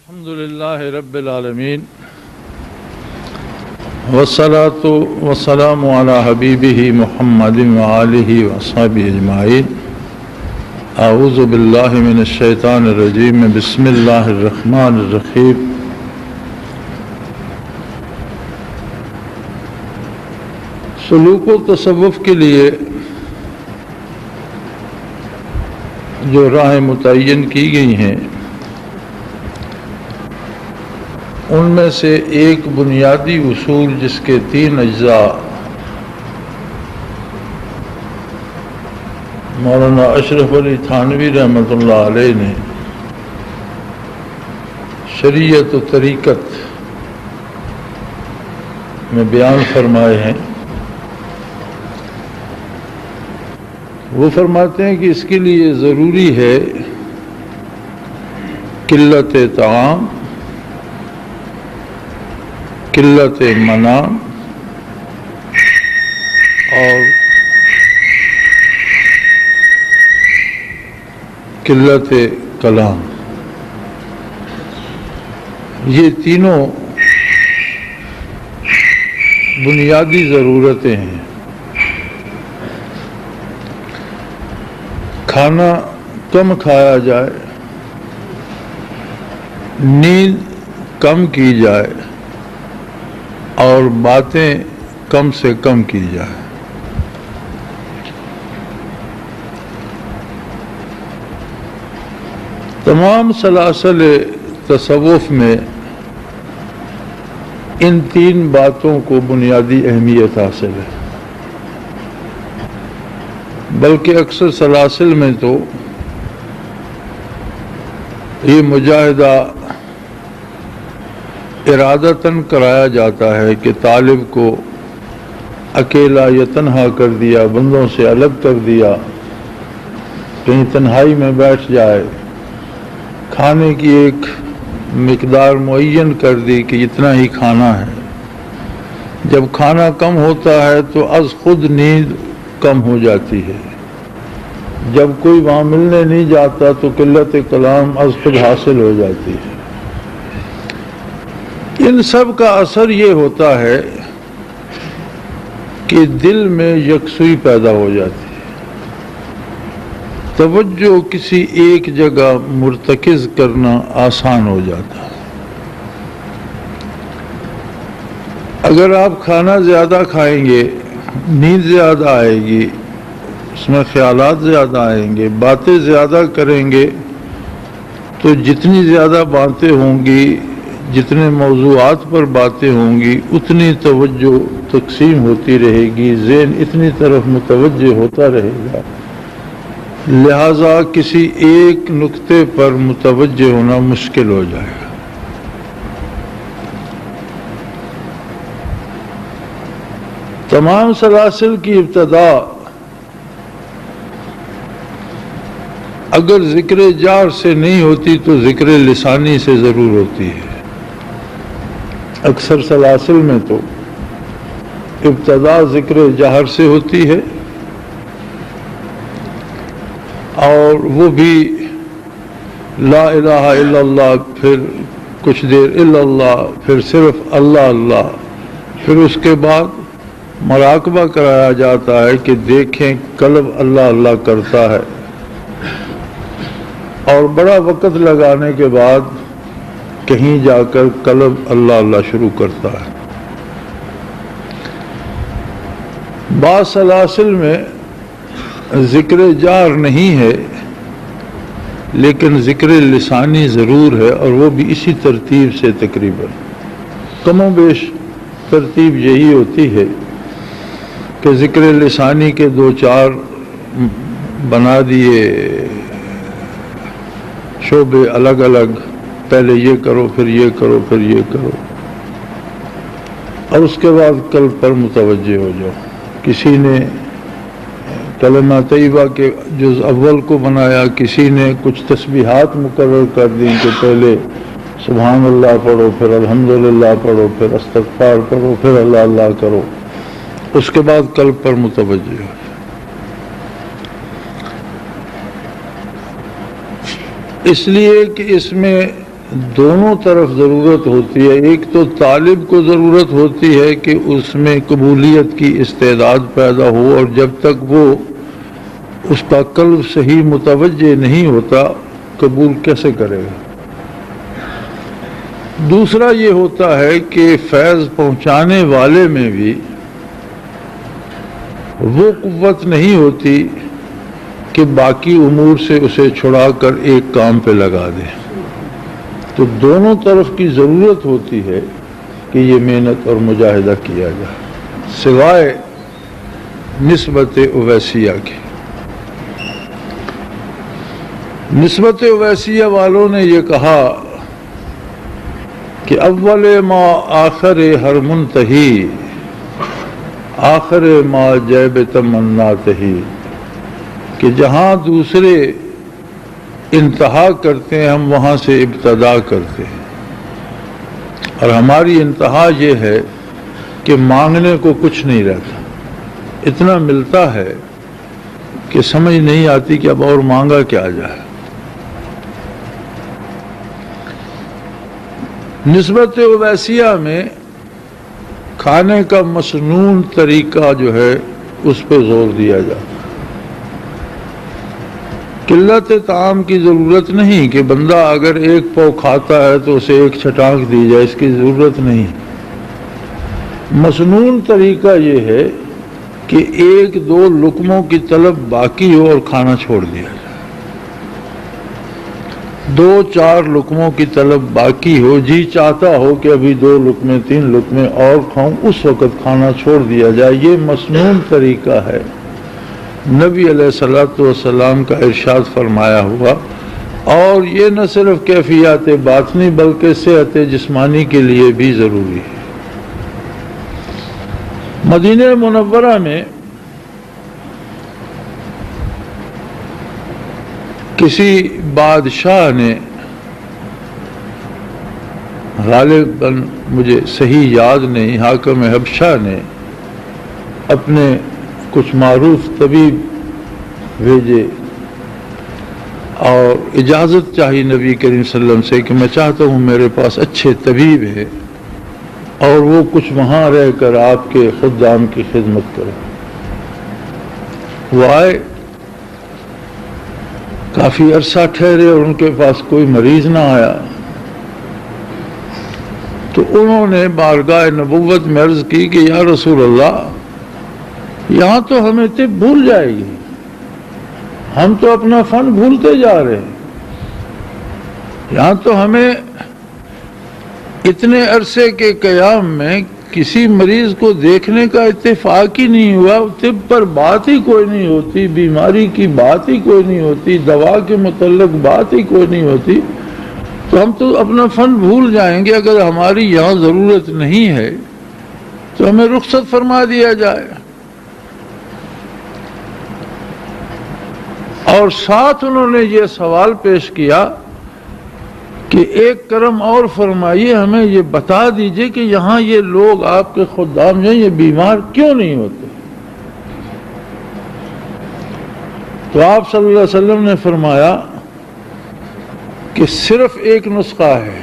الحمدللہ رب العالمین والصلاة والسلام علی حبیبہ محمد وآلہ وصحبہ اجمعین۔ اعوذ باللہ من الشیطان الرجیم، بسم اللہ الرحمن الرحیم۔ سلوک و تصوف کے لیے جو راہیں متعین کی گئی ہیں، ان میں سے ایک بنیادی اصول جس کے 3 اجزاء مولانا اشرف علی تھانوی رحمۃ اللہ علیہ نے شریعت و طریقت میں بیان فرمائے ہیں، وہ فرماتے ہیں کہ اس کے لیے ضروری ہے قلت طعام، قلت منام اور قلت کلام۔ یہ تینوں بنیادی ضرورتیں ہیں۔ کھانا کم کھایا جائے، نیند کم کی جائے اور باتیں کم سے کم کی جائے۔ تمام سلاسل تصوف میں ان 3 باتوں کو بنیادی اہمیت حاصل ہے، بلکہ اکثر سلاسل میں تو یہ مجاہدہ ارادتاً کرایا جاتا ہے کہ طالب کو اکیلا یا تنہا کر دیا، بندوں سے الگ کر دیا، کہیں تنہائی میں بیٹھ جائے، کھانے کی ایک مقدار معین کر دی کہ اتنا ہی کھانا ہے۔ جب کھانا کم ہوتا ہے تو از خود نیند کم ہو جاتی ہے، جب کوئی وہاں ملنے نہیں جاتا تو قلت کلام از خود حاصل ہو جاتی ہے۔ ان سب کا اثر یہ ہوتا ہے کہ دل میں یکسوئی پیدا ہو جاتی ہے، توجہ کسی ایک جگہ مرتکز کرنا آسان ہو جاتا ہے۔ اگر آپ کھانا زیادہ کھائیں گے، نیند زیادہ آئے گی، اس میں خیالات زیادہ آئیں گے، باتیں زیادہ کریں گے، تو جتنی زیادہ باتیں ہوں گی، جتنے موضوعات پر باتیں ہوں گی، اتنی توجہ تقسیم ہوتی رہے گی، ذہن اتنی طرف متوجہ ہوتا رہے گا، لہذا کسی ایک نقطے پر متوجہ ہونا مشکل ہو جائے گا۔ تمام سلاسل کی ابتدا اگر ذکر جار سے نہیں ہوتی تو ذکر لسانی سے ضرور ہوتی ہے۔ اکثر سلاسل میں تو ابتدا ذکر جہر سے ہوتی ہے، اور وہ بھی لا الہ الا اللہ، پھر کچھ دیر الا اللہ، پھر صرف اللہ اللہ، پھر اس کے بعد مراقبہ کرایا جاتا ہے کہ دیکھیں قلب اللہ اللہ کرتا ہے، اور بڑا وقت لگانے کے بعد کہیں جا کر قلب اللہ اللہ شروع کرتا ہے۔ بعض سلاسل میں ذکر جار نہیں ہے لیکن ذکر لسانی ضرور ہے، اور وہ بھی اسی ترتیب سے تقریباً کم و بیش ترتیب یہی ہوتی ہے کہ ذکر لسانی کے 2-4 بنا دیے شعبے الگ الگ، پہلے یہ کرو، پھر یہ کرو، پھر یہ کرو، اور اس کے بعد قلب پر متوجہ ہو جاؤ۔ کسی نے کلمہ طیبہ کے جز اول کو بنایا، کسی نے کچھ تسبیحات مقرر کر دی کہ پہلے سبحان اللہ پڑھو، پھر الحمدللہ پڑھو، پھر استغفار کرو، پھر اللہ اللہ کرو، اس کے بعد قلب پر متوجہ ہو۔ اس لیے کہ اس میں دونوں طرف ضرورت ہوتی ہے. ایک تو طالب کو ضرورت ہوتی ہے کہ اس میں قبولیت کی استعداد پیدا ہو، اور جب تک وہ اس کا قلب صحیح متوجہ نہیں ہوتا قبول کیسے کرے گا. دوسرا یہ ہوتا ہے کہ فیض پہنچانے والے میں بھی وہ قوت نہیں ہوتی کہ باقی امور سے اسے چھڑا کر ایک کام پہ لگا دے. تو دونوں طرف کی ضرورت ہوتی ہے کہ یہ محنت اور مجاہدہ کیا جائے، سوائے نسبت اویسیہ کے. نسبت اویسیہ والوں نے یہ کہا کہ اول ما آخر ہر منتہی، آخر ما جیب تمنا تہی، کہ جہاں دوسرے انتہا کرتے ہیں ہم وہاں سے ابتدا کرتے ہیں، اور ہماری انتہا یہ ہے کہ مانگنے کو کچھ نہیں رہتا. اتنا ملتا ہے کہ سمجھ نہیں آتی کہ اب اور مانگا کیا جائے. نسبت اویسیہ میں کھانے کا مسنون طریقہ جو ہے اس پہ زور دیا جاتا. قلت طعام کی ضرورت نہیں کہ بندہ اگر ایک پاؤ کھاتا ہے تو اسے ایک چھٹانک دی جائے، اس کی ضرورت نہیں. مسنون طریقہ یہ ہے کہ ایک دو لقموں کی طلب باقی ہو اور کھانا چھوڑ دیا جائے. دو چار لقموں کی طلب باقی ہو، جی چاہتا ہو کہ ابھی 2 لقمے 3 لقمے اور کھاؤں، اس وقت کھانا چھوڑ دیا جائے. یہ مسنون طریقہ ہے. نبی علیہ الصلوۃ والسلام کا ارشاد فرمایا ہوا. اور یہ نہ صرف کیفیات باطنی بلکہ صحت جسمانی کے لیے بھی ضروری ہے. مدینہ منورہ میں کسی بادشاہ نے، غالباً مجھے صحیح یاد نہیں، حاکم حبشہ نے اپنے کچھ معروف طبیب بھیجے اور اجازت چاہی نبی کریم صلی اللہ علیہ وسلم سے کہ میں چاہتا ہوں میرے پاس اچھے طبیب ہیں اور وہ کچھ وہاں رہ کر آپ کے خدام کی خدمت کریں. وہ آئے، کافی عرصہ ٹھہرے اور ان کے پاس کوئی مریض نہ آیا. تو انہوں نے بارگاہ نبوت میں عرض کی کہ یا رسول اللہ، یہاں تو ہمیں طب بھول جائے گی، ہم تو اپنا فن بھولتے جا رہے ہیں. یہاں تو ہمیں اتنے عرصے کے قیام میں کسی مریض کو دیکھنے کا اتفاق ہی نہیں ہوا، طب پر بات ہی کوئی نہیں ہوتی، بیماری کی بات ہی کوئی نہیں ہوتی، دوا کے متعلق بات ہی کوئی نہیں ہوتی. تو ہم تو اپنا فن بھول جائیں گے. اگر ہماری یہاں ضرورت نہیں ہے تو ہمیں رخصت فرما دیا جائے. اور ساتھ انہوں نے یہ سوال پیش کیا کہ ایک کرم اور فرمائیے، ہمیں یہ بتا دیجئے کہ یہاں یہ لوگ آپ کے خدام ہیں یہ بیمار کیوں نہیں ہوتے. تو آپ صلی اللہ علیہ وسلم نے فرمایا کہ صرف ایک نسخہ ہے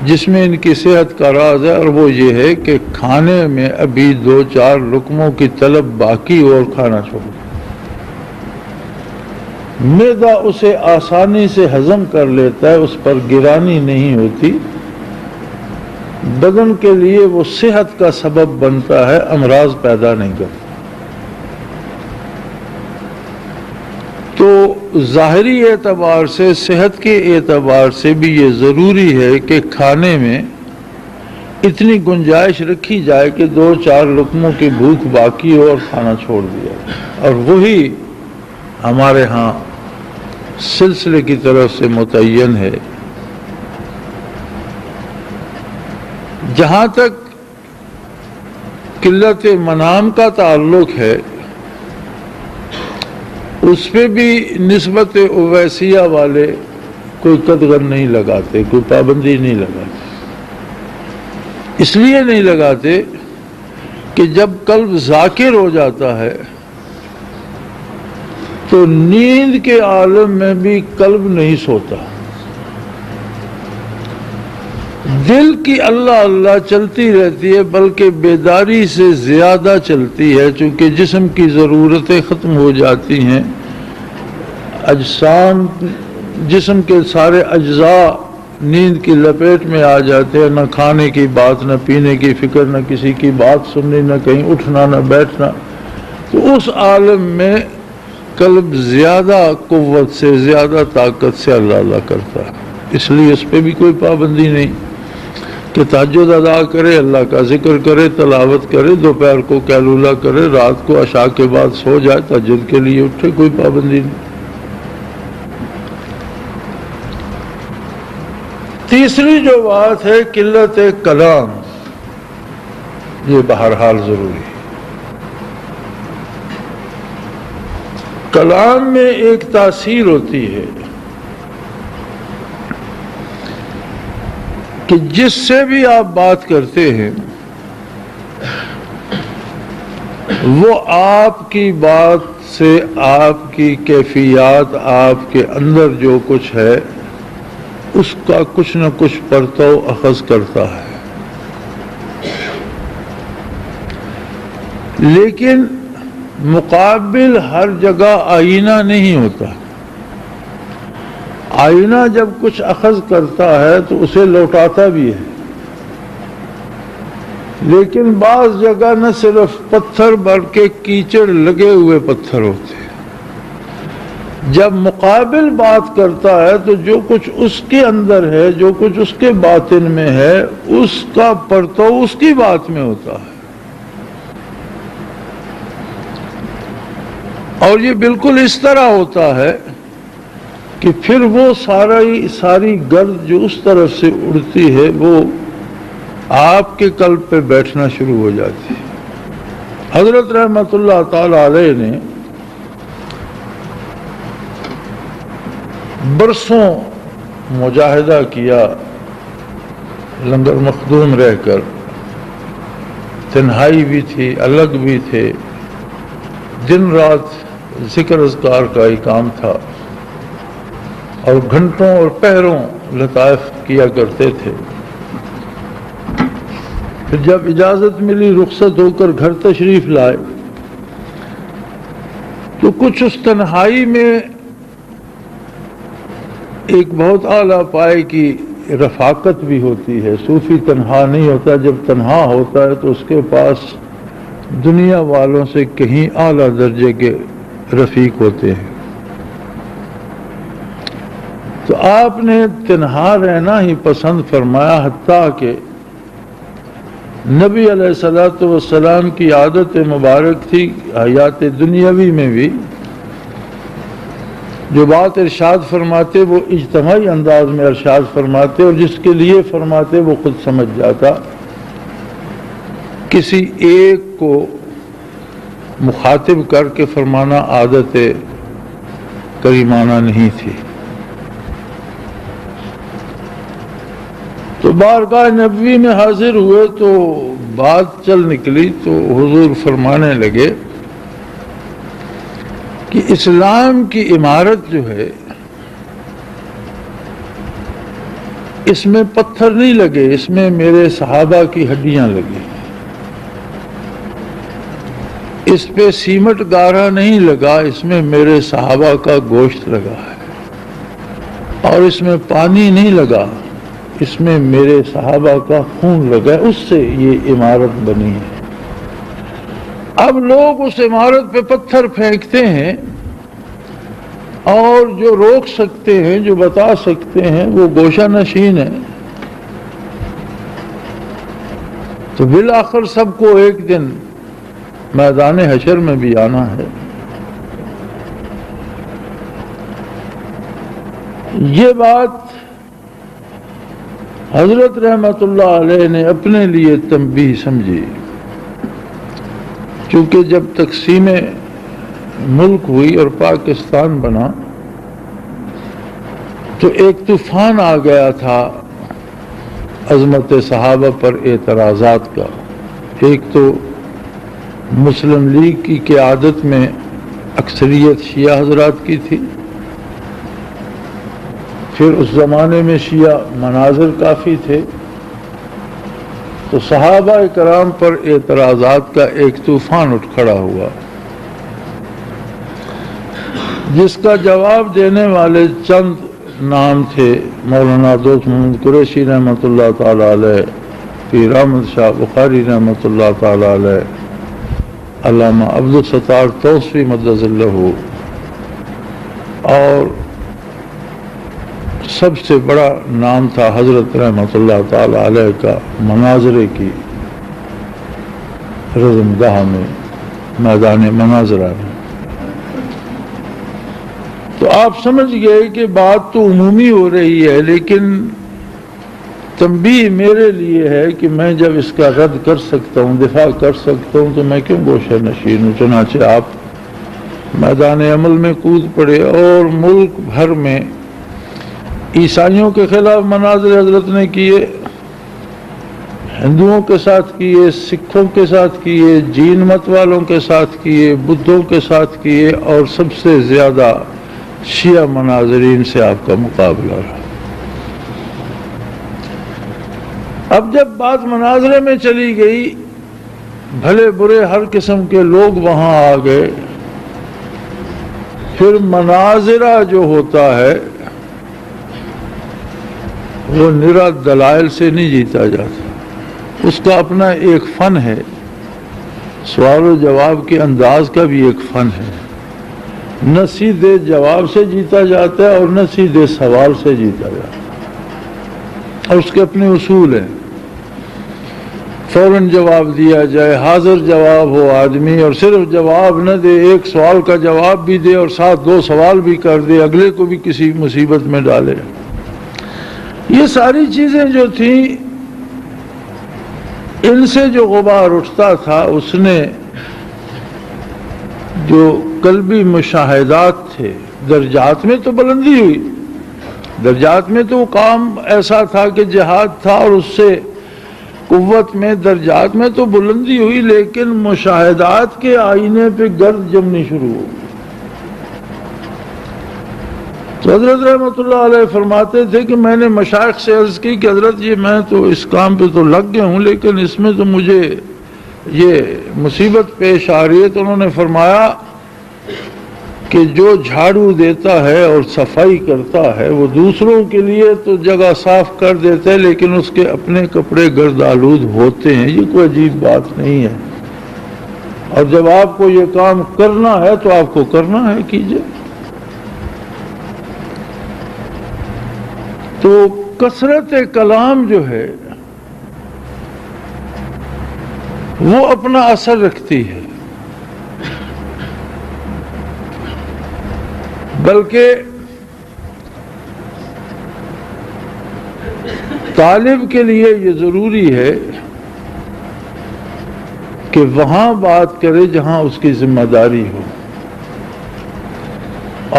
جس میں ان کی صحت کا راز ہے، اور وہ یہ ہے کہ کھانے میں ابھی 2-4 لقموں کی طلب باقی ہو اور کھانا چھوڑو. معدہ اسے آسانی سے ہضم کر لیتا ہے، اس پر گرانی نہیں ہوتی، بدن کے لیے وہ صحت کا سبب بنتا ہے، امراض پیدا نہیں کرتا. تو ظاہری اعتبار سے، صحت کے اعتبار سے بھی یہ ضروری ہے کہ کھانے میں اتنی گنجائش رکھی جائے کہ 2-4 لقموں کی بھوک باقی ہو اور کھانا چھوڑ دیا جائے. اور وہی ہمارے ہاں سلسلے کی طرف سے متعین ہے. جہاں تک قلت منام کا تعلق ہے، اس پہ بھی نسبت اویسیہ والے کوئی قدغن نہیں لگاتے، کوئی پابندی نہیں لگاتے. اس لیے نہیں لگاتے کہ جب قلب ذاکر ہو جاتا ہے تو نیند کے عالم میں بھی قلب نہیں سوتا. دل کی اللہ اللہ چلتی رہتی ہے، بلکہ بیداری سے زیادہ چلتی ہے، چونکہ جسم کی ضرورتیں ختم ہو جاتی ہیں، اجسام جسم کے سارے اجزاء نیند کی لپیٹ میں آ جاتے ہیں، نہ کھانے کی بات، نہ پینے کی فکر، نہ کسی کی بات سننی، نہ کہیں اٹھنا، نہ بیٹھنا۔ تو اس عالم میں قلب زیادہ قوت سے، زیادہ طاقت سے اللہ اللہ کرتا ہے، اس لیے اس پہ بھی کوئی پابندی نہیں کہ تہجد ادا کرے، اللہ کا ذکر کرے، تلاوت کرے، دوپہر کو قیلولہ کرے، رات کو عشاء کے بعد سو جائے، تہجد کے لیے اٹھے، کوئی پابندی نہیں۔ تیسری جو بات ہے قلت کلام، یہ بہرحال ضروری ہے۔ کلام میں ایک تاثیر ہوتی ہے کہ جس سے بھی آپ بات کرتے ہیں وہ آپ کی بات سے آپ کی کیفیات، آپ کے اندر جو کچھ ہے اس کا کچھ نہ کچھ پرتو اخذ کرتا ہے، لیکن مقابل ہر جگہ آئینہ نہیں ہوتا۔ آئینہ جب کچھ اخذ کرتا ہے تو اسے لوٹاتا بھی ہے، لیکن بعض جگہ نہ صرف پتھر بلکہ کیچڑ لگے ہوئے پتھر ہوتے ہیں۔ جب مقابل بات کرتا ہے تو جو کچھ اس کے اندر ہے، جو کچھ اس کے باطن میں ہے، اس کا پرتو اس کی بات میں ہوتا ہے، اور یہ بالکل اس طرح ہوتا ہے کہ پھر وہ ساری گرد جو اس طرف سے اڑتی ہے وہ آپ کے قلب پہ بیٹھنا شروع ہو جاتی ہے۔ حضرت رحمت اللہ تعالی علیہ نے برسوں مجاہدہ کیا، لنگر مخدوم رہ کر، تنہائی بھی تھی، الگ بھی تھے، دن رات ذکر اذکار کا ہی کام تھا، اور گھنٹوں اور پہروں لطائف کیا کرتے تھے۔ پھر جب اجازت ملی، رخصت ہو کر گھر تشریف لائے تو کچھ اس تنہائی میں ایک بہت اعلیٰ پائے کی رفاقت بھی ہوتی ہے۔ صوفی تنہا نہیں ہوتا، جب تنہا ہوتا ہے تو اس کے پاس دنیا والوں سے کہیں اعلیٰ درجے کے رفیق ہوتے ہیں۔ تو آپ نے تنہا رہنا ہی پسند فرمایا، حتیٰ کہ نبی علیہ الصلوۃ والسلام کی عادت مبارک تھی حیات دنیاوی میں بھی جو بات ارشاد فرماتے وہ اجتماعی انداز میں ارشاد فرماتے، اور جس کے لیے فرماتے وہ خود سمجھ جاتا، کسی ایک کو مخاطب کر کے فرمانا عادت کریمانہ نہیں تھی۔ تو بارگاہ نبوی میں حاضر ہوئے تو بات چل نکلی، تو حضور فرمانے لگے کہ اسلام کی عمارت جو ہے اس میں پتھر نہیں لگے، اس میں میرے صحابہ کی ہڈیاں لگی، اس پہ سیمٹ گارا نہیں لگا، اس میں میرے صحابہ کا گوشت لگا ہے، اور اس میں پانی نہیں لگا، اس میں میرے صحابہ کا خون لگا ہے، اس سے یہ عمارت بنی ہے۔ اب لوگ اس عمارت پہ پتھر پھینکتے ہیں، اور جو روک سکتے ہیں، جو بتا سکتے ہیں، وہ گوشہ نشین ہے۔ تو بالآخر سب کو ایک دن میدان حشر میں بھی آنا ہے۔ یہ بات حضرت رحمت اللہ علیہ نے اپنے لیے تنبیہ سمجھی، چونکہ جب تقسیم ملک ہوئی اور پاکستان بنا تو ایک طوفان آ گیا تھا عظمت صحابہ پر اعتراضات کا۔ ایک تو مسلم لیگ کی قیادت میں اکثریت شیعہ حضرات کی تھی، پھر اس زمانے میں شیعہ مناظر کافی تھے، تو صحابہ کرام پر اعتراضات کا ایک طوفان اٹھ کھڑا ہوا، جس کا جواب دینے والے چند نام تھے: مولانا دوست محمد قریشی رحمۃ اللہ تعالی علیہ، پیر احمد شاہ بخاری رحمۃ اللہ تعالی علیہ، علامہ عبدالستار توسوی مدظ اللہ، اور سب سے بڑا نام تھا حضرت رحمۃ اللہ تعالی علیہ کا مناظرے کی رزمگاہ میں، میدان مناظرہ میں۔ تو آپ سمجھ گئے کہ بات تو عمومی ہو رہی ہے، لیکن تنبیہ میرے لیے ہے کہ میں جب اس کا رد کر سکتا ہوں، دفاع کر سکتا ہوں، تو میں کیوں گوشہ نشین ہوں؟ چنانچہ آپ میدان عمل میں کود پڑے اور ملک بھر میں عیسائیوں کے خلاف مناظر حضرت نے کیے، ہندوؤں کے ساتھ کیے، سکھوں کے ساتھ کیے، جین مت والوں کے ساتھ کیے، بدھوں کے ساتھ کیے، اور سب سے زیادہ شیعہ مناظرین سے آپ کا مقابلہ رہا۔ اب جب بات مناظرے میں چلی گئی، بھلے برے ہر قسم کے لوگ وہاں آ گئے، پھر مناظرہ جو ہوتا ہے وہ نرا دلائل سے نہیں جیتا جاتا، اس کا اپنا ایک فن ہے، سوال و جواب کے انداز کا بھی ایک فن ہے۔ نہ سیدھے جواب سے جیتا جاتا ہے اور نہ سیدھے سوال سے جیتا جاتا ہے، اور اس کے اپنے اصول ہیں۔ فوراً جواب دیا جائے، حاضر جواب ہو آدمی، اور صرف جواب نہ دے، ایک سوال کا جواب بھی دے اور ساتھ دو سوال بھی کر دے، اگلے کو بھی کسی مصیبت میں ڈالے۔ یہ ساری چیزیں جو تھیں، ان سے جو غبار اٹھتا تھا، اس نے جو قلبی مشاہدات تھے، درجات میں تو بلندی ہوئی، درجات میں تو کام ایسا تھا کہ جہاد تھا، اور اس سے قوت میں درجات میں تو بلندی ہوئی، لیکن مشاہدات کے آئینے پہ گرد جمنی شروع ہو۔ تو حضرت رحمۃ اللہ علیہ فرماتے تھے کہ میں نے مشائخ سے عرض کی کہ حضرت یہ میں تو اس کام پہ تو لگ گیا ہوں، لیکن اس میں تو مجھے یہ مصیبت پیش آ رہی ہے۔ تو انہوں نے فرمایا کہ جو جھاڑو دیتا ہے اور صفائی کرتا ہے وہ دوسروں کے لیے تو جگہ صاف کر دیتا ہے، لیکن اس کے اپنے کپڑے گرد آلود ہوتے ہیں، یہ کوئی عجیب بات نہیں ہے، اور جب آپ کو یہ کام کرنا ہے تو آپ کو کرنا ہے، کیجئے۔ تو کثرت کلام جو ہے وہ اپنا اثر رکھتی ہے، بلکہ طالب کے لیے یہ ضروری ہے کہ وہاں بات کرے جہاں اس کی ذمہ داری ہو،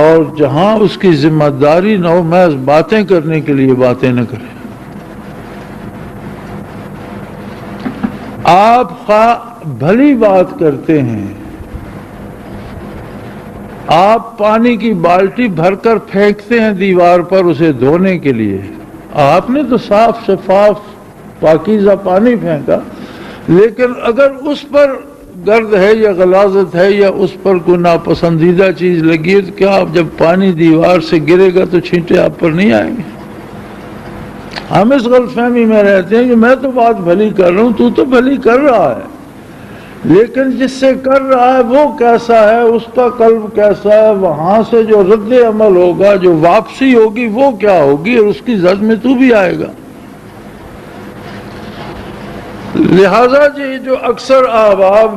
اور جہاں اس کی ذمہ داری نہ ہو، محض باتیں کرنے کے لیے باتیں نہ کریں۔ آپ خواہ بھلی بات کرتے ہیں، آپ پانی کی بالٹی بھر کر پھینکتے ہیں دیوار پر اسے دھونے کے لیے، آپ نے تو صاف شفاف پاکیزہ پانی پھینکا، لیکن اگر اس پر گرد ہے یا غلاظت ہے یا اس پر کوئی ناپسندیدہ چیز لگی ہے، تو کیا آپ جب پانی دیوار سے گرے گا تو چھینٹے آپ پر نہیں آئیں گے؟ ہم اس غلط فہمی میں رہتے ہیں کہ میں تو بات بھلی کر رہا ہوں، تو تو بھلی کر رہا ہے، لیکن جس سے کر رہا ہے وہ کیسا ہے، اس کا قلب کیسا ہے، وہاں سے جو رد عمل ہوگا، جو واپسی ہوگی، وہ کیا ہوگی، اور اس کی زد میں تو بھی آئے گا۔ لہذا جو اکثر احباب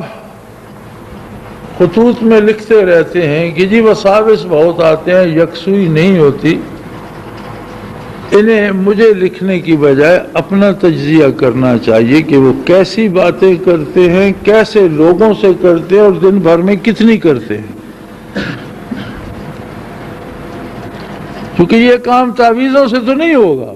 خطوط میں لکھتے رہتے ہیں کہ جی وساوس بہت آتے ہیں، یکسوئی نہیں ہوتی، انہیں مجھے لکھنے کی بجائے اپنا تجزیہ کرنا چاہیے کہ وہ کیسی باتیں کرتے ہیں، کیسے لوگوں سے کرتے ہیں، اور دن بھر میں کتنی کرتے ہیں، کیونکہ یہ کام تعویذوں سے تو نہیں ہوگا۔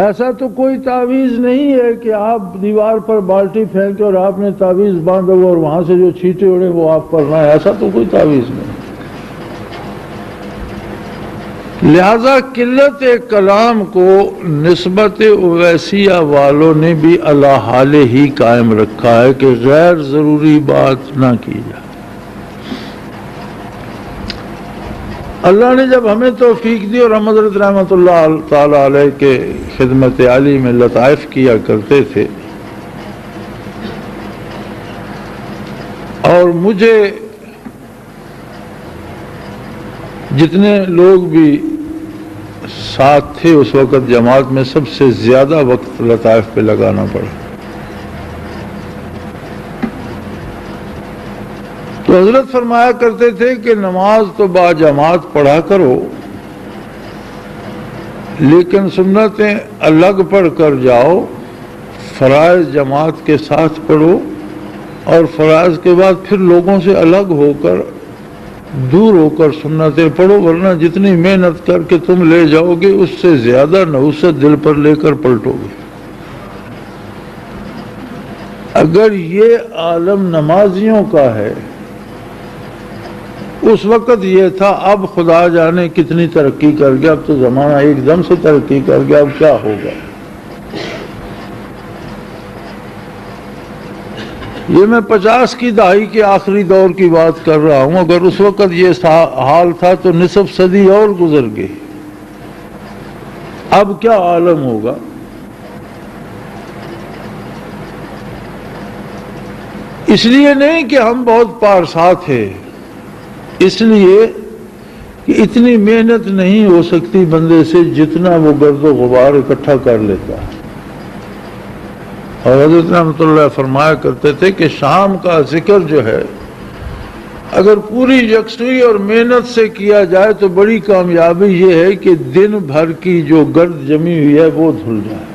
ایسا تو کوئی تعویذ نہیں ہے کہ آپ دیوار پر بالٹی پھینکے اور آپ نے تعویذ باندھا اور وہاں سے جو چھینٹے اڑے وہ آپ پر نہ، ایسا تو کوئی تعویذ نہیں۔ لہذا قلت کلام کو نسبت اویسیہ والوں نے بھی علی حال ہی قائم رکھا ہے کہ غیر ضروری بات نہ کی جائے۔ اللہ نے جب ہمیں توفیق دی اور ہم حضرت رحمۃ اللہ تعالی علیہ کے خدمت عالی میں لطائف کیا کرتے تھے، اور مجھے جتنے لوگ بھی ساتھ تھے اس وقت جماعت میں، سب سے زیادہ وقت لطائف پہ لگانا پڑا۔ تو حضرت فرمایا کرتے تھے کہ نماز تو با جماعت پڑھا کرو، لیکن سنتیں الگ پڑھ کر جاؤ، فرائض جماعت کے ساتھ پڑھو، اور فرائض کے بعد پھر لوگوں سے الگ ہو کر دور ہو کر سنتیں پڑھو، ورنہ جتنی محنت کر کے تم لے جاؤ گے اس سے زیادہ نحوست دل پر لے کر پلٹو گے۔ اگر یہ عالم نمازیوں کا ہے، اس وقت یہ تھا، اب خدا جانے کتنی ترقی کر گیا، اب تو زمانہ ایک دم سے ترقی کر گیا، اب کیا ہوگا۔ یہ میں 50 کی دہائی کے آخری دور کی بات کر رہا ہوں، اگر اس وقت یہ حال تھا تو نصف صدی اور گزر گئی، اب کیا عالم ہوگا۔ اس لیے نہیں کہ ہم بہت پارسا تھے، اس لیے کہ اتنی محنت نہیں ہو سکتی بندے سے جتنا وہ گرد و غبار اکٹھا کر لیتا ہے۔ اور حضرت رحمۃ اللہ فرمایا کرتے تھے کہ شام کا ذکر جو ہے اگر پوری یکسوئی اور محنت سے کیا جائے تو بڑی کامیابی یہ ہے کہ دن بھر کی جو گرد جمی ہوئی ہے وہ دھل جائے،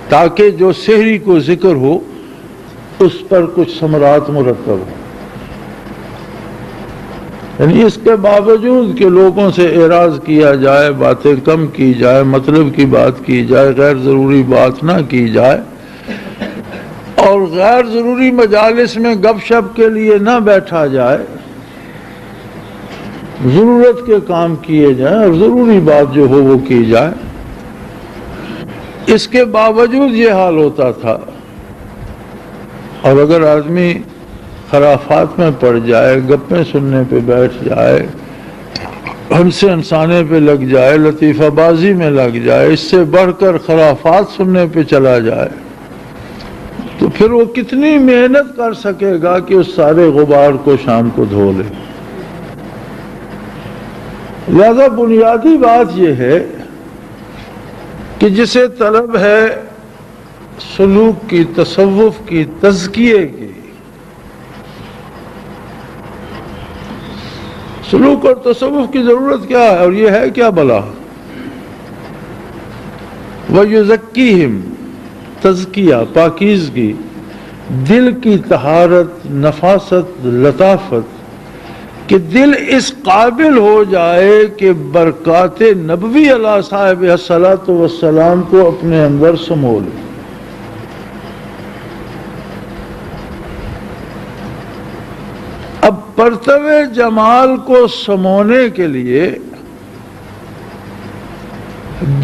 تاکہ جو سحری کو ذکر ہو اس پر کچھ ثمرات مرتب ہو۔ یعنی اس کے باوجود کہ لوگوں سے اعراض کیا جائے، باتیں کم کی جائے، مطلب کی بات کی جائے، غیر ضروری بات نہ کی جائے، اور غیر ضروری مجالس میں گپ شپ کے لیے نہ بیٹھا جائے، ضرورت کے کام کیے جائیں اور ضروری بات جو ہو وہ کی جائے، اس کے باوجود یہ حال ہوتا تھا۔ اور اگر آدمی خرافات میں پڑ جائے، گپیں سننے پہ بیٹھ جائے، ہنسے ہنسانے پہ لگ جائے، لطیفہ بازی میں لگ جائے، اس سے بڑھ کر خرافات سننے پہ چلا جائے، تو پھر وہ کتنی محنت کر سکے گا کہ اس سارے غبار کو شام کو دھو لے۔ لہذا بنیادی بات یہ ہے کہ جسے طلب ہے سلوک کی، تصوف کی، تزکیے کی، سلوک اور تصوف کی ضرورت کیا ہے، اور یہ ہے کیا بلا؟ وَيُزَكِّيهِمْ، تزکیہ، پاکیزگی، دل کی طہارت، نفاست، لطافت، کہ دل اس قابل ہو جائے کہ برکات نبوی علیہ صاحب الصلاۃ والسلام کو اپنے اندر سمو لے۔ اب پرتو جمال کو سمونے کے لیے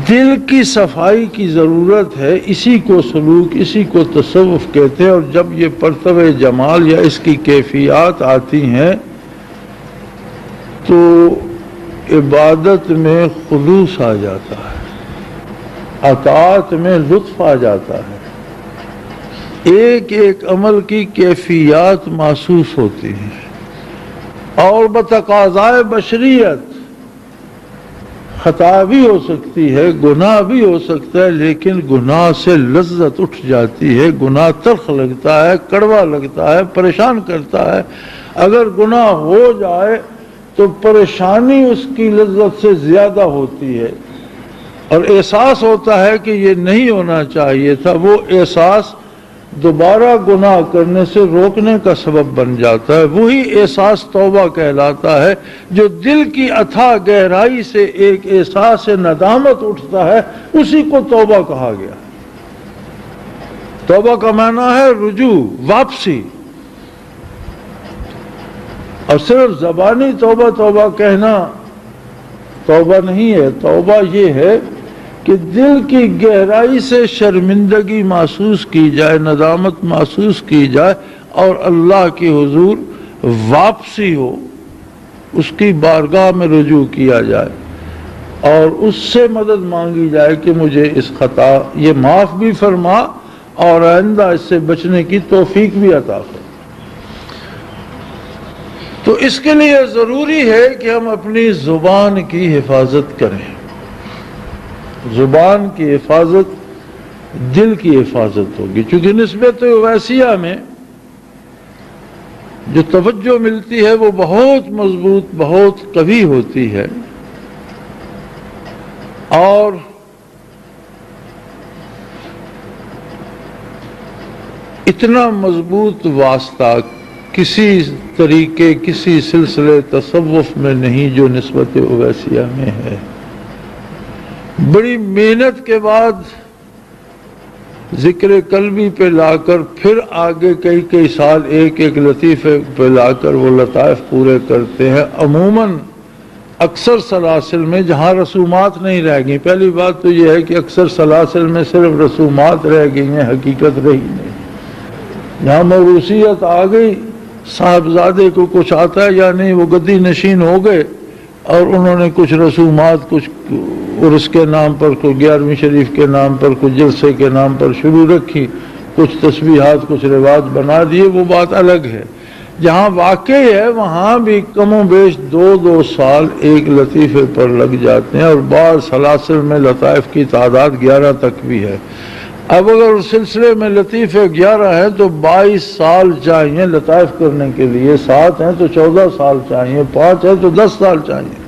دل کی صفائی کی ضرورت ہے، اسی کو سلوک، اسی کو تصوف کہتے ہیں۔ اور جب یہ پرتو جمال یا اس کی کیفیات آتی ہیں تو عبادت میں خلوص آ جاتا ہے، اطاعت میں لطف آ جاتا ہے، ایک ایک عمل کی کیفیات محسوس ہوتی ہیں، اور بتقاضائے بشریت خطا بھی ہو سکتی ہے، گناہ بھی ہو سکتا ہے، لیکن گناہ سے لذت اٹھ جاتی ہے۔ گناہ تلخ لگتا ہے، کڑوا لگتا ہے، پریشان کرتا ہے۔ اگر گناہ ہو جائے تو پریشانی اس کی لذت سے زیادہ ہوتی ہے، اور احساس ہوتا ہے کہ یہ نہیں ہونا چاہیے تھا۔ وہ احساس دوبارہ گناہ کرنے سے روکنے کا سبب بن جاتا ہے۔ وہی احساس توبہ کہلاتا ہے، جو دل کی اتھاہ گہرائی سے ایک احساس ندامت اٹھتا ہے، اسی کو توبہ کہا گیا۔ توبہ کا معنی ہے رجوع، واپسی، اور صرف زبانی توبہ توبہ کہنا توبہ نہیں ہے، توبہ یہ ہے کہ دل کی گہرائی سے شرمندگی محسوس کی جائے، ندامت محسوس کی جائے اور اللہ کے حضور واپسی ہو، اس کی بارگاہ میں رجوع کیا جائے اور اس سے مدد مانگی جائے کہ مجھے اس خطا یہ معاف بھی فرما اور آئندہ اس سے بچنے کی توفیق بھی عطا کر۔ تو اس کے لیے ضروری ہے کہ ہم اپنی زبان کی حفاظت کریں۔ زبان کی حفاظت دل کی حفاظت ہوگی، چونکہ نسبت اویسیہ میں جو توجہ ملتی ہے وہ بہت مضبوط، بہت قوی ہوتی ہے، اور اتنا مضبوط واسطہ کسی طریقے، کسی سلسلے تصوف میں نہیں جو نسبت اویسیہ میں ہے۔ بڑی محنت کے بعد ذکر قلبی پہ لا کر پھر آگے کئی سال ایک لطیفے پہ لا کر وہ لطائف پورے کرتے ہیں۔ عموماً اکثر سلاسل میں جہاں رسومات نہیں رہ گئی، پہلی بات تو یہ ہے کہ اکثر سلاسل میں صرف رسومات رہ گئی ہیں، حقیقت رہی نہیں۔ جہاں موروثیت آ گئی، صاحبزادے کو کچھ آتا ہے یا نہیں، وہ گدی نشین ہو گئے اور انہوں نے کچھ رسومات، کچھ عرس کے نام پر، کچھ 11ویں شریف کے نام پر، کچھ جلسے کے نام پر شروع رکھی، کچھ تسبیحات، کچھ رواج بنا دیے، وہ بات الگ ہے۔ جہاں واقعی ہے وہاں بھی کم و بیش 2 سال ایک لطیفے پر لگ جاتے ہیں، اور بعض سلاسل میں لطائف کی تعداد 11 تک بھی ہے۔ اب اگر اس سلسلے میں لطیفے 11 ہیں تو 22 سال چاہیے لطائف کرنے کے لیے، 7 ہیں تو 14 سال چاہیے، 5 ہیں تو 10 سال چاہیے،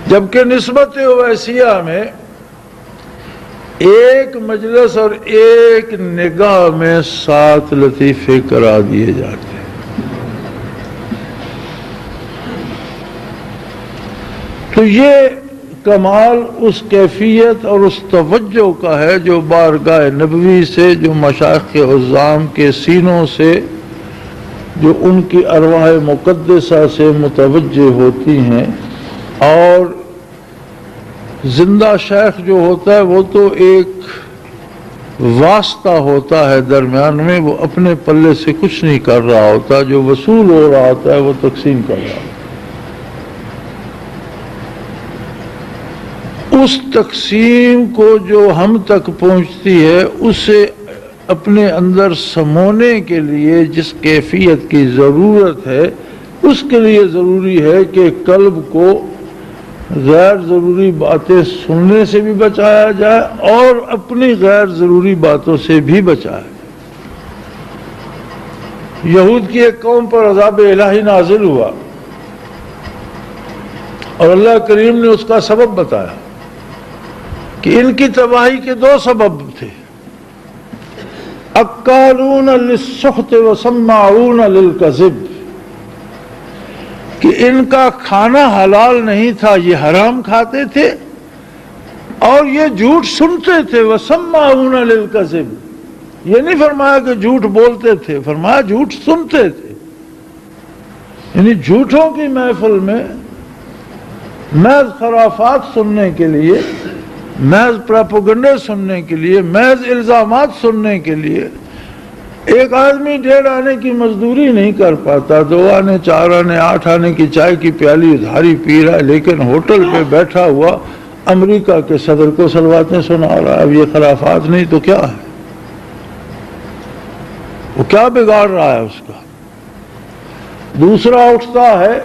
جبکہ نسبت اویسیہ میں ایک مجلس اور ایک نگاہ میں 7 لطیفے کرا دیے جاتے ہیں۔ تو یہ کمال اس کیفیت اور اس توجہ کا ہے جو بارگاہ نبوی سے، جو مشائخ عظام کے سینوں سے، جو ان کی ارواح مقدسہ سے متوجہ ہوتی ہیں۔ اور زندہ شیخ جو ہوتا ہے وہ تو ایک واسطہ ہوتا ہے درمیان میں، وہ اپنے پلے سے کچھ نہیں کر رہا ہوتا، جو وصول ہو رہا ہوتا ہے وہ تقسیم کر رہا ہوتا ہے۔ اس تقسیم کو جو ہم تک پہنچتی ہے اسے اپنے اندر سمونے کے لیے جس کیفیت کی ضرورت ہے، اس کے لیے ضروری ہے کہ قلب کو غیر ضروری باتیں سننے سے بھی بچایا جائے اور اپنی غیر ضروری باتوں سے بھی بچایا جائے۔ یہود کی ایک قوم پر عذاب الہی نازل ہوا اور اللہ کریم نے اس کا سبب بتایا کہ ان کی تباہی کے 2 سبب تھے، اکالون للسحت وسماعون للکذب، کہ ان کا کھانا حلال نہیں تھا، یہ حرام کھاتے تھے اور یہ جھوٹ سنتے تھے۔ وسماعون للکذب، یہ نہیں فرمایا کہ جھوٹ بولتے تھے، فرمایا جھوٹ سنتے تھے، یعنی جھوٹوں کی محفل میں محض خرافات سننے کے لیے، محض پراپوگنڈے سننے کے لیے، محض الزامات سننے کے لیے ایک آدمی 1.5 آنے کی مزدوری نہیں کر پاتا، 2 آنے 4 آنے 8 آنے کی چائے کی پیالی ادھاری پی رہا ہے، لیکن ہوٹل پہ بیٹھا ہوا امریکہ کے صدر کو سلواتیں سنا رہا ہے۔ اب یہ خرافات نہیں تو کیا ہے؟ وہ کیا بگاڑ رہا ہے اس کا؟ دوسرا اٹھتا ہے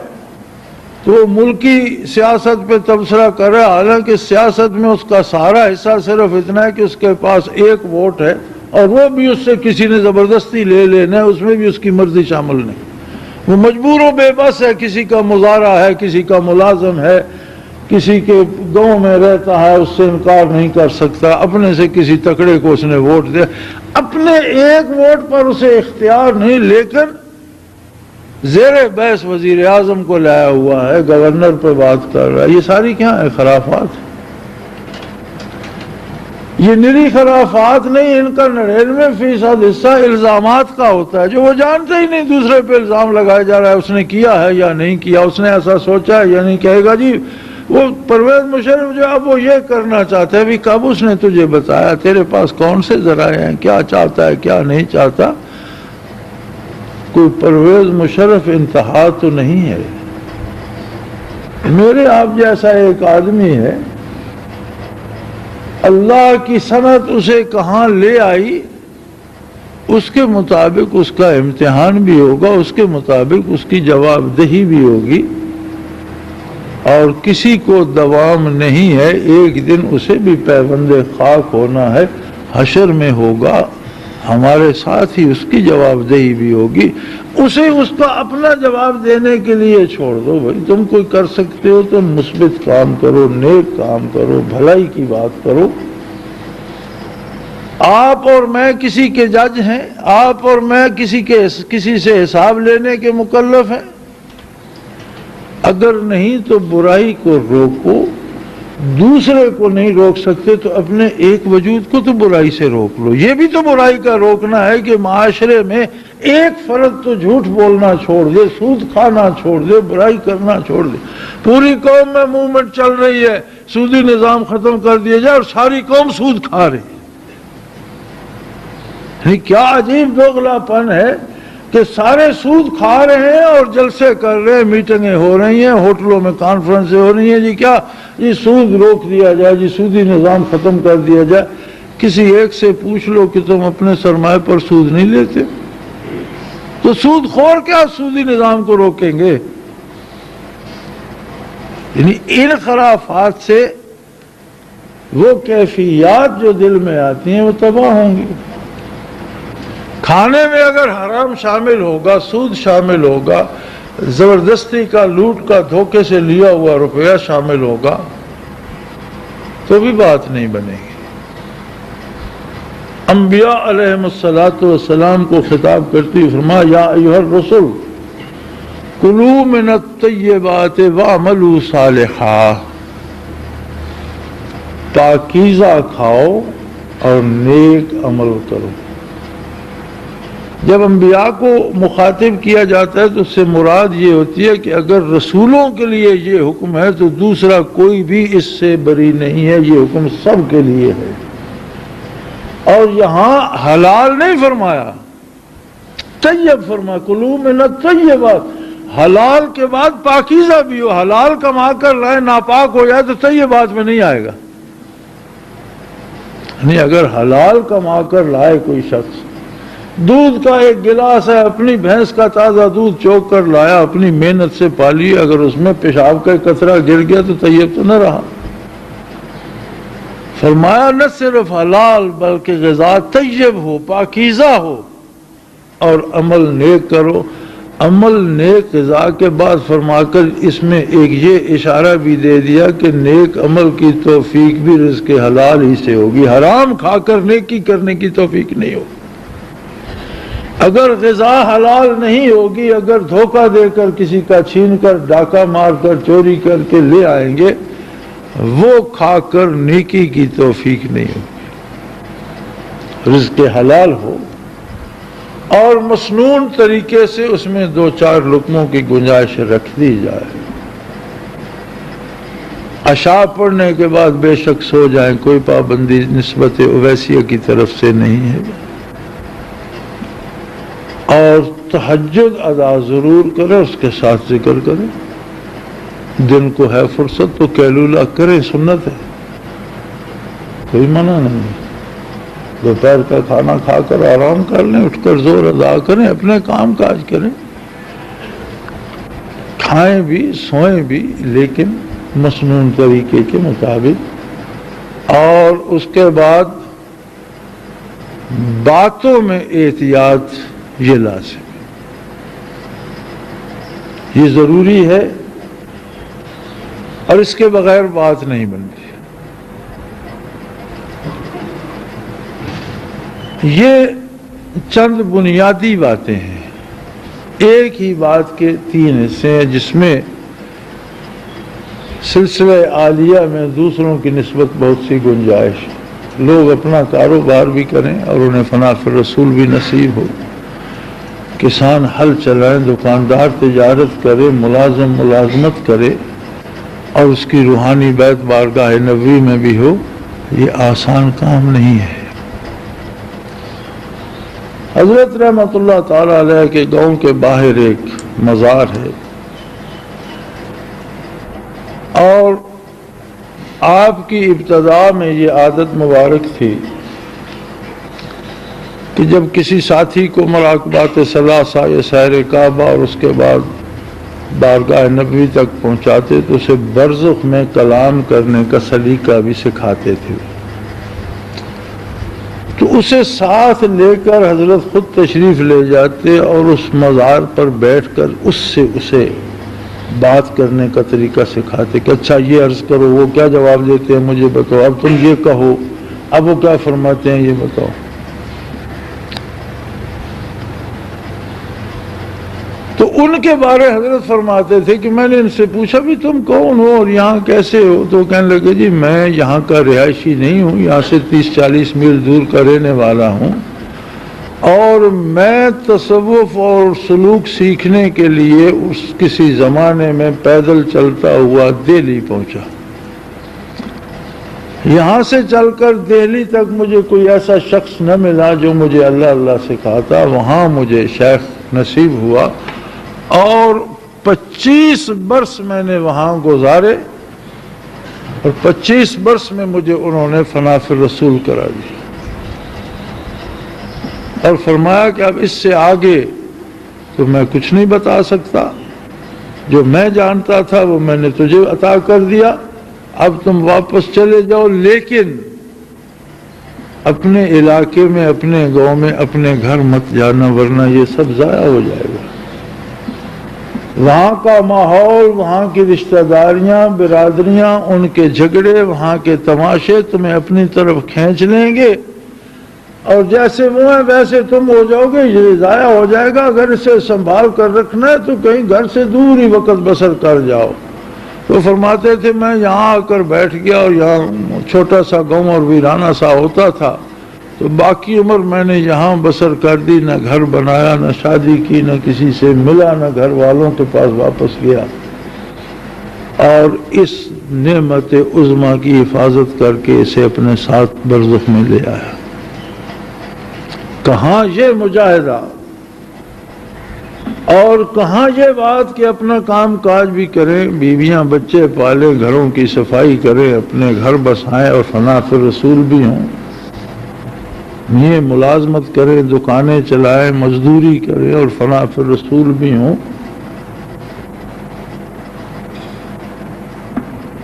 تو وہ ملکی سیاست پہ تبصرہ کر رہا ہے، حالانکہ سیاست میں اس کا سارا حصہ صرف اتنا ہے کہ اس کے پاس 1 ووٹ ہے اور وہ بھی اس سے کسی نے زبردستی لے لینا ہے، اس میں بھی اس کی مرضی شامل نہیں، وہ مجبور و بے بس ہے، کسی کا مزارع ہے، کسی کا ملازم ہے، کسی کے گاؤں میں رہتا ہے، اس سے انکار نہیں کر سکتا، اپنے سے کسی تکڑے کو اس نے ووٹ دیا، اپنے 1 ووٹ پر اسے اختیار نہیں، لیکن زیر بحث وزیر اعظم کو لایا ہوا ہے، گورنر پہ بات کر رہا ہے۔ یہ ساری کیا ہے؟ خرافات۔ یہ نری خرافات نہیں، ان کا 99% حصہ الزامات کا ہوتا ہے، جو وہ جانتے ہی نہیں دوسرے پہ الزام لگایا جا رہا ہے، اس نے کیا ہے یا نہیں کیا، اس نے ایسا سوچا ہے یا نہیں۔ کہے گا جی وہ پرویز مشرف جو اب وہ یہ کرنا چاہتا ہے، بھی کب اس نے تجھے بتایا، تیرے پاس کون سے ذرائع ہیں، کیا چاہتا ہے کیا نہیں چاہتا۔ کوئی پرویز مشرف انتہا تو نہیں ہے۔ میرے آپ جیسا ایک آدمی ہے، اللہ کی صنعت اسے کہاں لے آئی، اس کے مطابق اس کا امتحان بھی ہوگا، اس کے مطابق اس کی جواب دہی بھی ہوگی، اور کسی کو دوام نہیں ہے، ایک دن اسے بھی پیوند خاک ہونا ہے، حشر میں ہوگا، ہمارے ساتھ ہی اس کی جواب دہی بھی ہوگی۔ اسے اس کا اپنا جواب دینے کے لیے چھوڑ دو بھائی، تم کوئی کر سکتے ہو تو مثبت کام کرو، نیک کام کرو، بھلائی کی بات کرو۔ آپ اور میں کسی کے جج ہیں، آپ اور میں کسی سے حساب لینے کے مکلف ہیں۔ اگر نہیں تو برائی کو روکو، دوسرے کو نہیں روک سکتے تو اپنے ایک وجود کو تو برائی سے روک لو۔ یہ بھی تو برائی کا روکنا ہے کہ معاشرے میں ایک فرد تو جھوٹ بولنا چھوڑ دے، سود کھانا چھوڑ دے، برائی کرنا چھوڑ دے۔ پوری قوم میں موومنٹ چل رہی ہے سودی نظام ختم کر دیا جائے، اور ساری قوم سود کھا رہی ہے۔ کیا عجیب دوغلا پن ہے کہ سارے سود کھا رہے ہیں اور جلسے کر رہے ہیں، میٹنگیں ہو رہی ہیں، ہوٹلوں میں کانفرنسیں ہو رہی ہیں، جی کیا جی سود روک دیا جائے، جی سودی نظام ختم کر دیا جائے۔ کسی ایک سے پوچھ لو کہ تم اپنے سرمایہ پر سود نہیں لیتے، تو سود خور کیا سودی نظام کو روکیں گے؟ یعنی ان خرافات سے وہ کیفیات جو دل میں آتی ہیں وہ تباہ ہوں گی۔ کھانے میں اگر حرام شامل ہوگا، سود شامل ہوگا، زبردستی کا، لوٹ کا، دھوکے سے لیا ہوا روپیہ شامل ہوگا، تو بھی بات نہیں بنے گی۔ انبیاء علیہم السلام کو خطاب کرتی ہوئی فرمایا یا ایھا الرسل کلوا من الطیبات واعملوا صالحا، پاکیزہ کھاؤ اور نیک عمل کرو۔ جب انبیاء کو مخاطب کیا جاتا ہے تو اس سے مراد یہ ہوتی ہے کہ اگر رسولوں کے لیے یہ حکم ہے تو دوسرا کوئی بھی اس سے بری نہیں ہے، یہ حکم سب کے لیے ہے۔ اور یہاں حلال نہیں فرمایا، طیب فرمایا، کلوا من الطیبات، حلال کے بعد پاکیزہ بھی ہو۔ حلال کما کر لائے ناپاک ہو جائے تو طیبات میں نہیں آئے گا۔ نہیں، اگر حلال کما کر لائے کوئی شخص، دودھ کا ایک گلاس ہے، اپنی بھینس کا تازہ دودھ چوک کر لایا، اپنی محنت سے پالی، اگر اس میں پیشاب کا قطرہ گر گیا تو طیب تو نہ رہا۔ فرمایا نہ صرف حلال بلکہ غذا طیب ہو، پاکیزہ ہو، اور عمل نیک کرو۔ عمل نیک غذا کے بعد فرما کر اس میں ایک یہ اشارہ بھی دے دیا کہ نیک عمل کی توفیق بھی رزق حلال ہی سے ہوگی، حرام کھا کر نیکی کرنے کی توفیق نہیں ہوگی۔ اگر غذا حلال نہیں ہوگی، اگر دھوکہ دے کر کسی کا چھین کر، ڈاکہ مار کر، چوری کر کے لے آئیں گے، وہ کھا کر نیکی کی توفیق نہیں ہوگی۔ رزق حلال ہو اور مسنون طریقے سے اس میں 2-4 لقموں کی گنجائش رکھ دی جائے۔ عشاء پڑھنے کے بعد بے شک سو جائیں، کوئی پابندی نسبت اویسیہ کی طرف سے نہیں ہے، اور تہجد ادا ضرور کریں، اس کے ساتھ ذکر کریں۔ دن کو ہے فرصت تو قیلولہ کریں، سنت ہے، کوئی منع نہیں۔ دوپہر کا کھانا کھا کر آرام کر لیں، اٹھ کر زور ادا کریں، اپنے کام کاج کریں، کھائیں بھی سوئیں بھی، لیکن مسنون طریقے کے مطابق۔ اور اس کے بعد باتوں میں احتیاط یہ لازم ہے، یہ ضروری ہے، اور اس کے بغیر بات نہیں بنتی۔ یہ چند بنیادی باتیں ہیں، ایک ہی بات کے 3 حصے ہیں، جس میں سلسلہ عالیہ میں دوسروں کی نسبت بہت سی گنجائش ہے۔ لوگ اپنا کاروبار بھی کریں اور انہیں فنا فی الرسول بھی نصیب ہو، کسان ہل چلائیں، دکاندار تجارت کرے، ملازم ملازمت کرے اور اس کی روحانی بیت بارگاہ نبوی میں بھی ہو، یہ آسان کام نہیں ہے۔ حضرت رحمت اللہ تعالی علیہ کے گاؤں کے باہر ایک مزار ہے، اور آپ کی ابتدا میں یہ عادت مبارک تھی کہ جب کسی ساتھی کو مراقبات ثلاثہ یا سیر کعبہ اور اس کے بعد بارگاہ نبوی تک پہنچاتے تو اسے برزخ میں کلام کرنے کا سلیقہ بھی سکھاتے تھے، تو اسے ساتھ لے کر حضرت خود تشریف لے جاتے اور اس مزار پر بیٹھ کر اس سے اسے بات کرنے کا طریقہ سکھاتے کہ اچھا یہ عرض کرو، وہ کیا جواب دیتے ہیں مجھے بتاؤ، اب تم یہ کہو، اب وہ کیا فرماتے ہیں یہ بتاؤ۔ تو ان کے بارے حضرت فرماتے تھے کہ میں نے ان سے پوچھا بھی تم کون ہو اور یہاں کیسے ہو، تو کہنے لگے جی میں یہاں کا رہائشی نہیں ہوں، یہاں سے 30-40 میل دور کا رہنے والا ہوں، اور میں تصوف اور سلوک سیکھنے کے لیے اس کسی زمانے میں پیدل چلتا ہوا دہلی پہنچا۔ یہاں سے چل کر دہلی تک مجھے کوئی ایسا شخص نہ ملا جو مجھے اللہ اللہ سکھاتا، وہاں مجھے شیخ نصیب ہوا اور 25 برس میں نے وہاں گزارے، اور 25 برس میں مجھے انہوں نے فنا فی الرسول کرا دی، اور فرمایا کہ اب اس سے آگے تو میں کچھ نہیں بتا سکتا، جو میں جانتا تھا وہ میں نے تجھے عطا کر دیا، اب تم واپس چلے جاؤ، لیکن اپنے علاقے میں، اپنے گاؤں میں، اپنے گھر مت جانا ورنہ یہ سب ضائع ہو جائے گا۔ وہاں کا ماحول، وہاں کی رشتہ داریاں، برادریاں، ان کے جھگڑے، وہاں کے تماشے تمہیں اپنی طرف کھینچ لیں گے، اور جیسے وہ ہیں ویسے تم ہو جاؤ گے، یہ ضائع ہو جائے گا۔ اگر اسے سنبھال کر رکھنا ہے تو کہیں گھر سے دور ہی وقت بسر کر جاؤ۔ تو فرماتے تھے میں یہاں آ کر بیٹھ گیا، اور یہاں چھوٹا سا گاؤں اور ویرانہ سا ہوتا تھا، تو باقی عمر میں نے یہاں بسر کر دی، نہ گھر بنایا، نہ شادی کی، نہ کسی سے ملا، نہ گھر والوں کے پاس واپس گیا، اور اس نعمت عظمیٰ کی حفاظت کر کے اسے اپنے ساتھ برزخ میں لے آیا۔ کہاں یہ مجاہدہ، اور کہاں یہ بات کہ اپنا کام کاج بھی کریں، بیویاں بچے پالیں، گھروں کی صفائی کریں، اپنے گھر بسائیں اور فنا فی الرسول بھی ہوں، یہ ملازمت کریں، دکانیں چلائیں، مزدوری کریں اور فنا فی الرسول بھی ہوں۔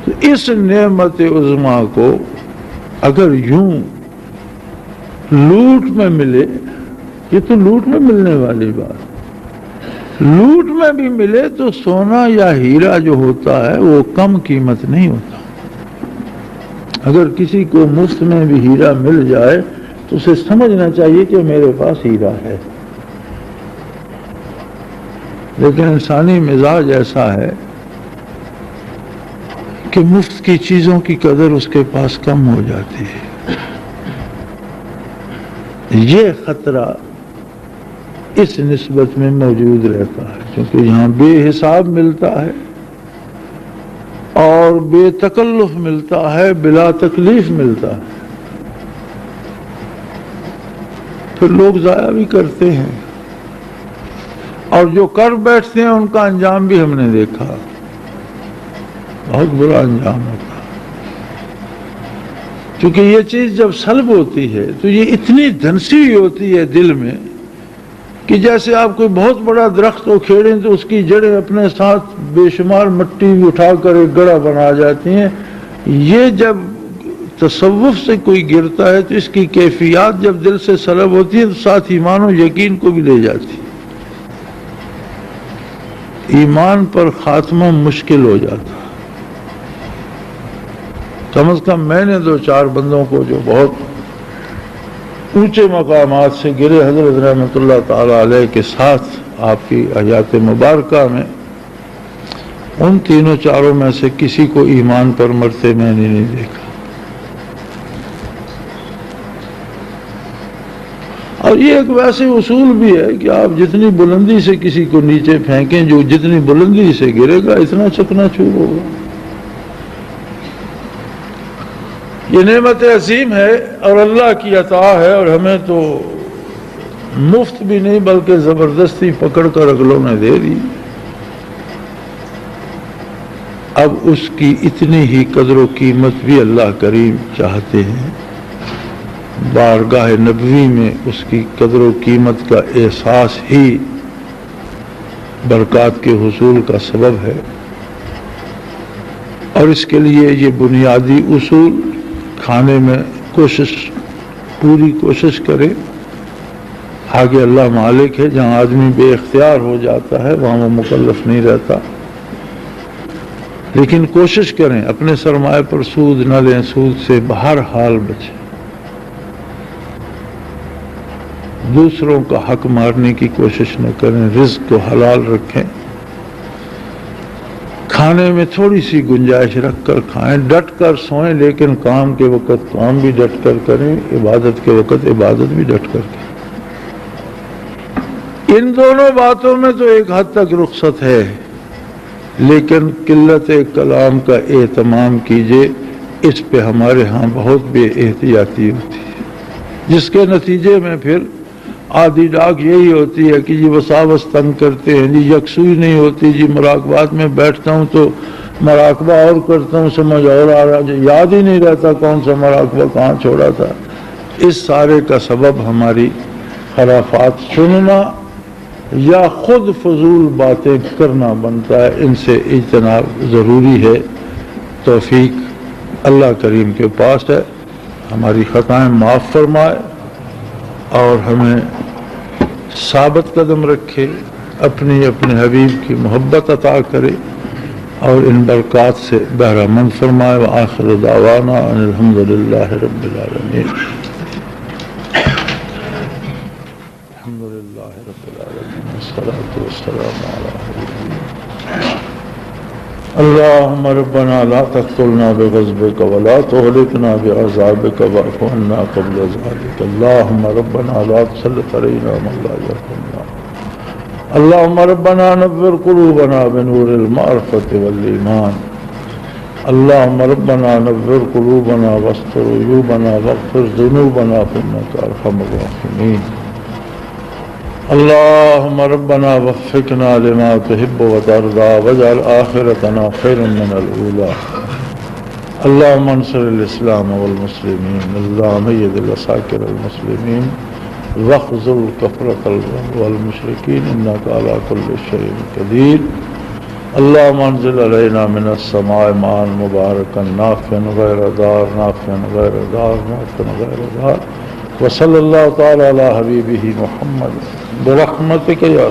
تو اس نعمت عظمیٰ کو اگر یوں لوٹ میں ملے، یہ تو لوٹ میں ملنے والی بات، لوٹ میں بھی ملے تو سونا یا ہیرا جو ہوتا ہے وہ کم قیمت نہیں ہوتا۔ اگر کسی کو مفت میں بھی ہیرا مل جائے تو اسے سمجھنا چاہیے کہ میرے پاس ہیرا ہے، لیکن انسانی مزاج ایسا ہے کہ مفت کی چیزوں کی قدر اس کے پاس کم ہو جاتی ہے۔ یہ خطرہ اس نسبت میں موجود رہتا ہے، کیونکہ یہاں بے حساب ملتا ہے اور بے تکلف ملتا ہے، بلا تکلیف ملتا ہے، پھر لوگ ضائع بھی کرتے ہیں، اور جو کر بیٹھتے ہیں ان کا انجام بھی ہم نے دیکھا، بہت برا انجام ہوتا ہے۔ کیونکہ یہ چیز جب سلب ہوتی ہے تو یہ اتنی دھنسی ہوتی ہے دل میں کہ جیسے آپ کوئی بہت بڑا درخت کو کھیڑیں تو اس کی جڑیں اپنے ساتھ بے شمار مٹی اٹھا کر ایک گڑھا بنا جاتی ہیں۔ یہ جب تصوف سے کوئی گرتا ہے تو اس کی کیفیات جب دل سے سلب ہوتی ہے تو ساتھ ایمان و یقین کو بھی لے جاتی، ایمان پر خاتمہ مشکل ہو جاتا۔ کم از کم میں نے 2-4 بندوں کو جو بہت اونچے مقامات سے گرے حضرت رحمت اللہ تعالی علیہ کے ساتھ آپ کی حیات مبارکہ میں، ان 3-4 میں سے کسی کو ایمان پر مرتے میں نے نہیں دیکھا۔ اور یہ ایک ویسے اصول بھی ہے کہ آپ جتنی بلندی سے کسی کو نیچے پھینکیں، جو جتنی بلندی سے گرے گا اتنا چکنا چور ہوگا۔ یہ نعمت عظیم ہے اور اللہ کی عطا ہے، اور ہمیں تو مفت بھی نہیں بلکہ زبردستی پکڑ کر اگلوں نے دے دی۔ اب اس کی اتنی ہی قدر و قیمت بھی اللہ کریم چاہتے ہیں۔ بارگاہ نبوی میں اس کی قدر و قیمت کا احساس ہی برکات کے حصول کا سبب ہے، اور اس کے لیے یہ بنیادی اصول کھانے میں پوری کوشش کرے۔ آگے اللہ مالک ہے، جہاں آدمی بے اختیار ہو جاتا ہے وہاں وہ مکلف نہیں رہتا، لیکن کوشش کریں اپنے سرمایہ پر سود نہ لیں، سود سے بہر حال بچیں، دوسروں کا حق مارنے کی کوشش نہ کریں، رزق کو حلال رکھیں، کھانے میں تھوڑی سی گنجائش رکھ کر کھائیں، ڈٹ کر سوئیں، لیکن کام کے وقت کام بھی ڈٹ کر کریں، عبادت کے وقت عبادت بھی ڈٹ کر کریں۔ ان دونوں باتوں میں تو ایک حد تک رخصت ہے، لیکن قلت کلام کا اہتمام کیجئے، اس پہ ہمارے ہاں بہت بے احتیاطی ہوتی ہے، جس کے نتیجے میں پھر آدھی ڈاک یہی ہوتی ہے کہ جی وساوس تنگ کرتے ہیں، جی یکسوئی نہیں ہوتی، جی مراقبات میں بیٹھتا ہوں تو مراقبہ اور کرتا ہوں سمجھ اور آ رہا، جو یاد ہی نہیں رہتا کون سا مراقبہ کہاں چھوڑا تھا۔ اس سارے کا سبب ہماری خرافات سننا یا خود فضول باتیں کرنا بنتا ہے، ان سے اجتناب ضروری ہے۔ توفیق اللہ کریم کے پاس ہے، ہماری خطائیں معاف فرمائے اور ہمیں ثابت قدم رکھے، اپنے حبیب کی محبت عطا کرے اور ان برکات سے بہرہ مند فرمائے۔ وآخر دعوانا ان الحمد للہ رب العالمین۔ الحمد للہ رب العالمین والصلاة والسلام علی حبیبنا۔ اللہم ربنا لا تقتلنا بغضبک ولا تہلکنا بعذابک واعف عنا قبل ذلک۔ اللہم ربنا لا تسلط علینا من لا یرحمنا۔ اللہم ربنا نور قلوبنا بنور المعرفة والایمان۔ اللہم ربنا نور قلوبنا واستر عیوبنا واغفر ذنوبنا فإنک ارحم الراحمین۔ اللہم ربنا وفقنا لما تحب وترضى واجعل آخرتنا خيرا من الأولى۔ اللہم انصر الاسلام والمسلمین، اللہم اید العساکر المسلمین واخذل الكفرة والمشرکین انک علی کل شیء قدیر۔ اللہم انزل علینا من السماء ماء مبارکا نافعا غیر ضار، نافعا غیر ضار، نافعا غیر ضار، وصلی اللہ تعالی علی حبیبہ محمد برحمتک یا